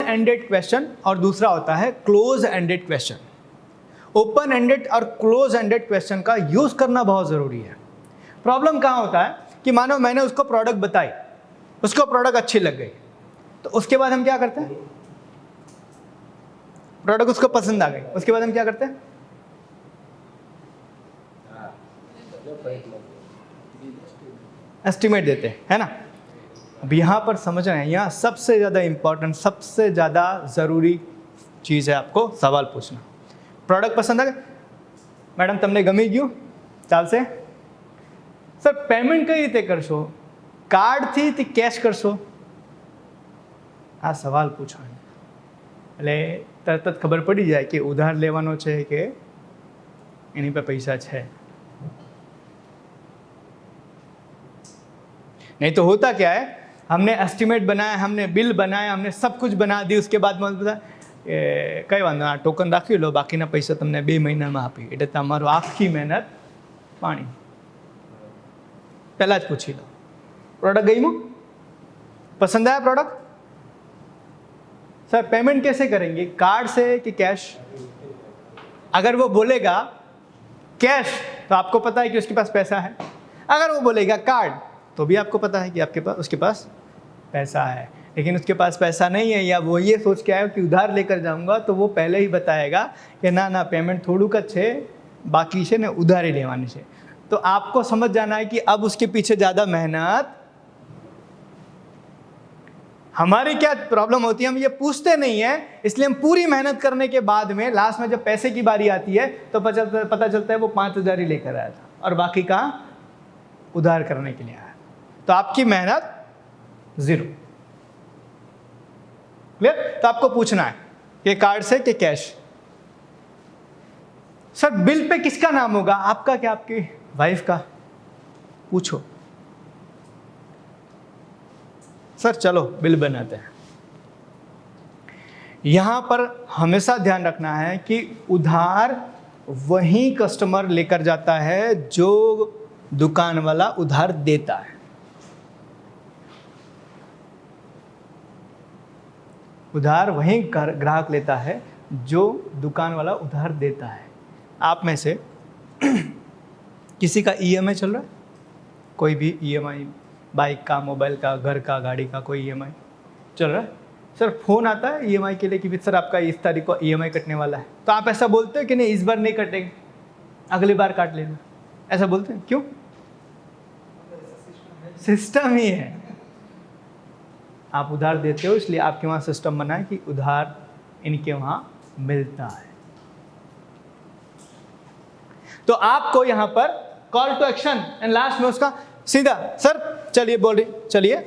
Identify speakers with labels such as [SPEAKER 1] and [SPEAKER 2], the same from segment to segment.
[SPEAKER 1] Ended question और दूसरा होता है close ended question. Open ended और क्लोज एंडेड क्वेश्चन का यूज करना बहुत जरूरी है। प्रॉब्लम कहाँ होता है कि मानो मैंने उसको प्रोडक्ट बताई, उसको प्रोडक्ट अच्छी लग गई, तो उसके बाद हम क्या करते हैं, प्रोडक्ट उसको पसंद आ गई, उसके बाद हम क्या करते हैं, एस्टिमेट देते हैं, है ना। अब यहाँ पर समझना है, यहाँ सबसे ज़्यादा इंपॉर्टेंट, सबसे ज़्यादा ज़रूरी चीज़ है आपको सवाल पूछना। प्रोडक्ट पसंद आ गया, मैडम તમને ગમી ગયું, ચાલશે સર? પેમેન્ટ કઈ રીતે કરશો? કાર્ડથી કે કેશ કરશો? આ સવાલ પૂછવાનો એટલે તરત જ ખબર પડી જાય કે ઉધાર લેવાનો છે કે એની પર પૈસા છે। नहीं तो होता क्या है, हमने एस्टिमेट बनाया, हमने बिल बनाया, हमने सब कुछ बना दी, उसके बाद में બધા કઈ વાંધો આ ટોકન રાખી લો, બાકીના પૈસા તમને 2 મહિનામાં આપી, એટલે તમારું આખી મહેનત પાણી। પહેલાં જ પૂછી લો, પ્રોડક્ટ ગમ્યું, पसंद आया प्रोडक्ट? सर पेमेंट कैसे करेंगे, कार्ड से कि कैश? अगर वो बोलेगा कैश तो आपको पता है कि उसके पास पैसा है, अगर वो बोलेगा कार्ड तो भी आपको पता है कि आपके पास, उसके पास पैसा है। लेकिन उसके पास पैसा नहीं है, या वो ये सोच के आया कि उधार लेकर जाऊंगा, तो वो पहले ही बताएगा कि ना ना पेमेंट થોડુંક જ છે, બાકી છે ને ઉધારી લેવાની છે। तो आपको समझ जाना है कि अब उसके पीछे ज़्यादा मेहनत। हमारी क्या प्रॉब्लम होती है, हम ये पूछते नहीं है, इसलिए हम पूरी मेहनत करने के बाद में लास्ट में जब पैसे की बारी आती है तो पता चलता है वो 5,000 ही लेकर आया था और बाकी का उधार करने के लिए आया। तो आपकी मेहनत 0। क्लियर? तो आपको पूछना है कि कार्ड से कि कैश। सर बिल पे किसका नाम होगा, आपका क्या आपकी वाइफ का? पूछो। सर चलो बिल बनाते हैं। यहां पर हमेशा ध्यान रखना है कि उधार वही कस्टमर लेकर जाता है जो दुकान वाला उधार देता है। उधार वही ग्राहक लेता है जो दुकान वाला उधार देता है। आप में से किसी का ईएमआई चल रहा है, कोई भी ईएमआई, बाइक का, मोबाइल का, घर का, गाड़ी का कोई ईएमआई चल रहा है? सर फोन आता है ईएमआई के लिए कि सर आपका इस तारीख को ईएमआई कटने वाला है, तो आप ऐसा बोलते हो कि नहीं इस बार नहीं कटेंगे, अगली बार काट लेना, ऐसा बोलते हैं? क्यों? सिस्टम ही है। आप उधार देते हो इसलिए आपके वहाँ सिस्टम बना है कि उधार इनके वहाँ मिलता है। तो आपको यहाँ पर call to action and last में उसका सीधा, सर चलिए बोल रही, चलिए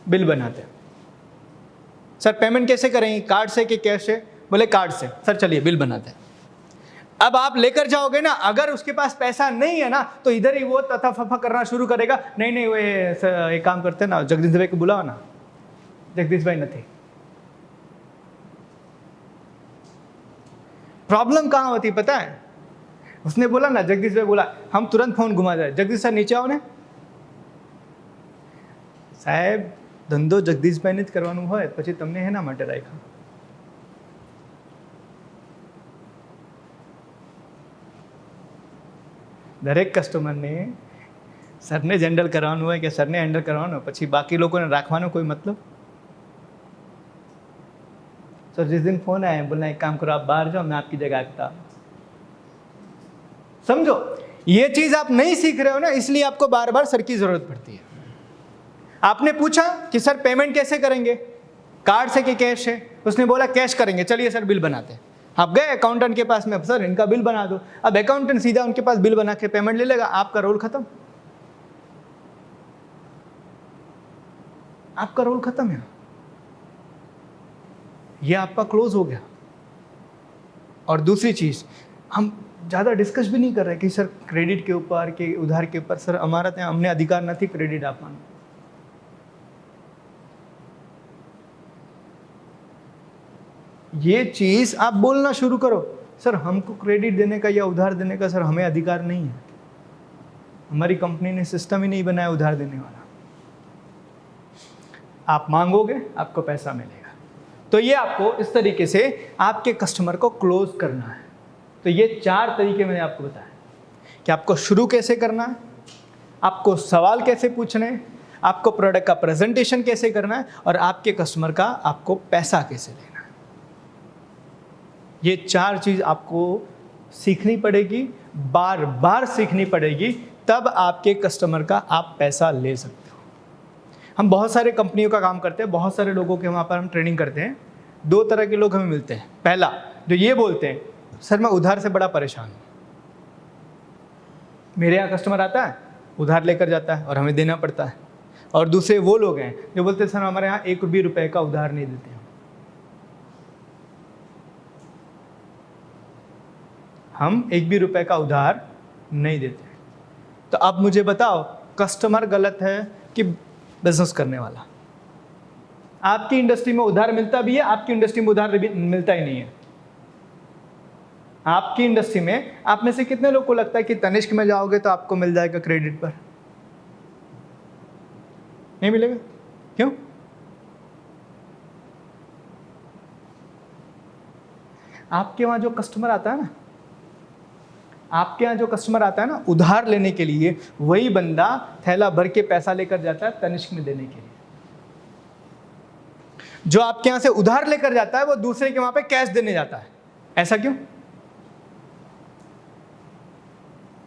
[SPEAKER 1] बिल बनाते हैं। सर पेमेंट कैसे करेंगे, कार्ड से कि कैश से? बोले कार्ड से। सर चलिए बिल बनाते हैं। अब आप लेकर जाओगे ना, अगर उसके पास पैसा नहीं है ना तो इधर ही वो तथा फफा करना शुरू करेगा, नहीं नहीं वो एक काम करते ना, जगदीश भाई को बुलाओ ना, जगदीश भाई नहीं। प्रॉब्लम कहाँ होती पता है? उसने बोला ना, जगदीश भाई बोला, हम तुरंत फोन घुमा जाए, जगदीश सर नीचे आओ ने। साहेब ધંધો જગદીશભાઈને જ કરવાનું હોય પછી તમને હેના માટે રાખ્યા? દરેક કસ્ટમરને સરને જ હેન્ડલ કરવાનું હોય કે સરને હેન્ડલ કરવાનું હોય, પછી બાકી લોકોને રાખવાનો કોઈ मतलब? सर जिस दिन फोन आया बोलना एक काम करो आप बाहर जाओ, मैं आपकी जगह आता। समझो ये चीज आप नहीं सीख रहे हो ना, इसलिए आपको बार बार सर की जरूरत पड़ती है। आपने पूछा कि सर पेमेंट कैसे करेंगे, कार्ड से कि कैश है? उसने बोला कैश करेंगे, चलिए सर बिल बनाते हैं। आप गए अकाउंटेंट के पास में, सर इनका बिल बना दो। अब अकाउंटेंट सीधा उनके पास बिल बना के पेमेंट ले लेगा, आपका रोल खत्म, आपका रोल खत्म है, ये आपका क्लोज हो गया। और दूसरी चीज, हम ज़्यादा डिस्कस भी नहीं कर रहे कि सर क्रेडिट के ऊपर कि उधार के ऊपर, सर हमारा ત્યાં અમને અધિકાર નથી ક્રેડિટ આપવાનો। ये चीज आप बोलना शुरू करो, सर हमको क्रेडिट देने का या उधार देने का सर हमें अधिकार नहीं है, हमारी कंपनी ने सिस्टम ही नहीं बनाया उधार देने वाला। आप मांगोगे आपको पैसा मिलेगा, तो ये आपको इस तरीके से आपके कस्टमर को क्लोज करना है। तो ये 4 तरीके मैंने आपको बताया कि आपको शुरू कैसे करना है, आपको सवाल कैसे पूछने हैं, आपको प्रोडक्ट का प्रेजेंटेशन कैसे करना है और आपके कस्टमर का आपको पैसा कैसे लेना है। ये 4 चीज़ आपको सीखनी पड़ेगी, बार बार सीखनी पड़ेगी, तब आपके कस्टमर का आप पैसा ले सकते हो। हम बहुत सारे कंपनियों का काम करते हैं, बहुत सारे लोगों के वहाँ पर हम ट्रेनिंग करते हैं। 2 तरह के लोग हमें मिलते हैं। पहला, जो ये बोलते हैं सर मैं उधार से बड़ा परेशान हूँ। मेरे यहाँ कस्टमर आता है, उधार लेकर जाता है और हमें देना पड़ता है। और दूसरे वो लोग हैं जो बोलते हैं सर हमारे यहाँ 1 भी रुपए का उधार नहीं देते हैं। हम 1 भी रुपए का उधार नहीं देते। तो अब मुझे बताओ, कस्टमर गलत है कि बिजनेस करने वाला? आपकी इंडस्ट्री में उधार मिलता भी है, आपकी इंडस्ट्री में उधार मिलता ही नहीं है। आपकी इंडस्ट्री में आप में से कितने लोग को लगता है कि तनिष्क में जाओगे तो आपको मिल जाएगा क्रेडिट पर? नहीं मिलेगा। क्यों? आपके वहां जो कस्टमर आता है ना, आपके यहाँ जो कस्टमर आता है ना उधार लेने के लिए, वही बंदा थैला भर के पैसा लेकर जाता है तनिष्क में देने के लिए। जो आपके यहाँ से उधार लेकर जाता है वो दूसरे के वहां पे कैश देने जाता है। ऐसा क्यों?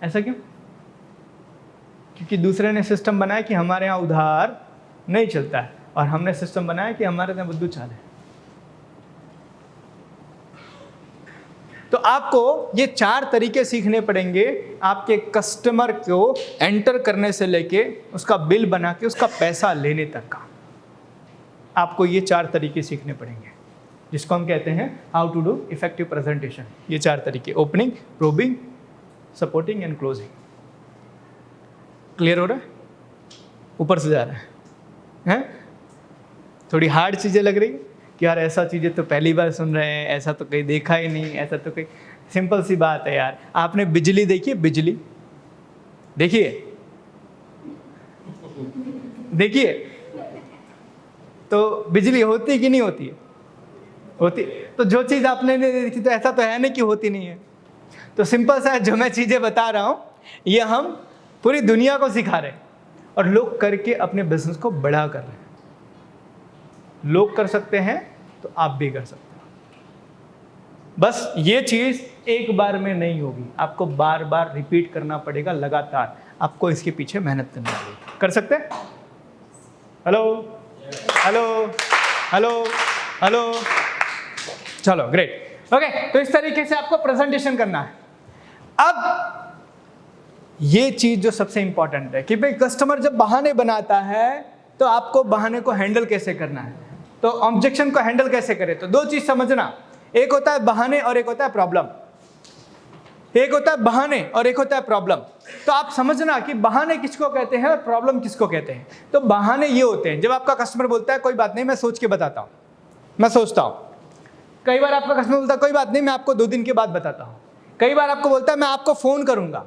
[SPEAKER 1] ऐसा क्यों? क्योंकि दूसरे ने सिस्टम बनाया कि हमारे यहाँ उधार नहीं चलता है और हमने सिस्टम बनाया कि हमारे यहाँ बुद्धू चाल है। तो आपको ये 4 तरीके सीखने पड़ेंगे आपके कस्टमर को एंटर करने से लेके उसका बिल बना के उसका पैसा लेने तक का। आपको ये 4 तरीके सीखने पड़ेंगे, जिसको हम कहते हैं how to do effective presentation. ये 4 तरीके, opening, probing, supporting and closing. Clear हो रहा है? ऊपर से जा रहा है? थोड़ी हार्ड चीज़ें लग रही है कि यार ऐसा चीज़ें तो पहली बार सुन रहे हैं, ऐसा तो कहीं देखा ही नहीं, ऐसा तो कहीं। सिंपल सी बात है यार, आपने बिजली देखी है? बिजली देखिए, देखिए तो बिजली होती कि नहीं होती है? होती। तो जो चीज़ आपने नहीं देखी तो ऐसा तो है नहीं कि होती नहीं है। तो सिंपल सा जो मैं चीज़ें बता रहा हूँ ये हम पूरी दुनिया को सिखा रहे हैं और लोग करके अपने बिजनेस को बड़ा कर रहे हैं। लोग कर सकते हैं तो आप भी कर सकते हो। बस ये चीज़ एक बार में नहीं होगी, आपको बार बार रिपीट करना पड़ेगा, लगातार आपको इसके पीछे मेहनत करनी पड़ेगी। कर सकते हैं? हेलो हेलो हेलो हेलो, चलो ग्रेट, ओके। तो इस तरीके से आपको प्रेजेंटेशन करना है। अब ये चीज जो सबसे इंपॉर्टेंट है कि भाई कस्टमर जब बहाने बनाता है तो आपको बहाने को हैंडल कैसे करना है, तो ऑब्जेक्शन को हैंडल कैसे करें। तो 2 चीज समझना, एक होता है बहाने और एक होता है प्रॉब्लम। एक होता है बहाने और एक होता है प्रॉब्लम। तो आप समझना कि बहाने किसको कहते हैं और प्रॉब्लम किसको कहते हैं। तो बहाने ये होते हैं जब आपका कस्टमर बोलता है कोई बात नहीं मैं सोच के बताता हूँ, मैं सोचता हूँ। कई बार आपका कस्टमर बोलता है कोई बात नहीं मैं आपको 2 दिन के बाद बताता हूँ। कई बार आपको बोलता है मैं आपको फोन करूंगा।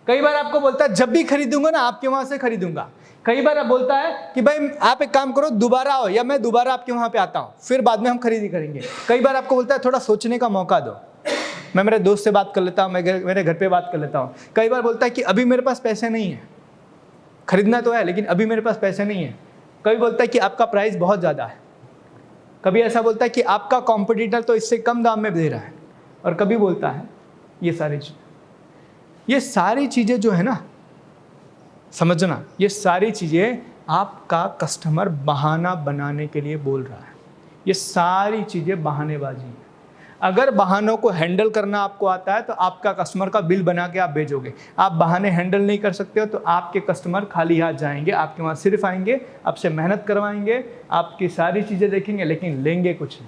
[SPEAKER 1] कई बार आपको बोलता है जब भी खरीदूंगा ना आपके वहां से खरीदूंगा। कई बार आप बोलता है कि भाई आप एक काम करो दोबारा आओ या मैं दोबारा आपके वहां पे आता हूँ, फिर बाद में हम खरीदी करेंगे। कई बार आपको बोलता है थोड़ा सोचने का मौका दो, मैं मेरे दोस्त से बात कर लेता हूँ, मैं मेरे घर पे बात कर लेता हूँ। कई बार बोलता है कि अभी मेरे पास पैसे नहीं है, खरीदना तो है लेकिन अभी मेरे पास पैसे नहीं है। कभी बोलता है कि आपका प्राइस बहुत ज़्यादा है। कभी ऐसा बोलता है कि आपका कॉम्पिटिटर तो इससे कम दाम में दे रहा है। और कभी बोलता है ये सारी चीज़ें जो है ना, समझना, ये सारी चीज़ें आपका कस्टमर बहाना बनाने के लिए बोल रहा है। ये सारी चीज़ें बहानेबाजी है। अगर बहानों को हैंडल करना आपको आता है तो आपका कस्टमर का बिल बना के आप भेजोगे। आप बहाने हैंडल नहीं कर सकते हो तो आपके कस्टमर खाली हाथ जाएंगे, आपके वहाँ सिर्फ आएंगे, आपसे मेहनत करवाएंगे, आपकी सारी चीज़ें देखेंगे लेकिन लेंगे कुछ नहीं।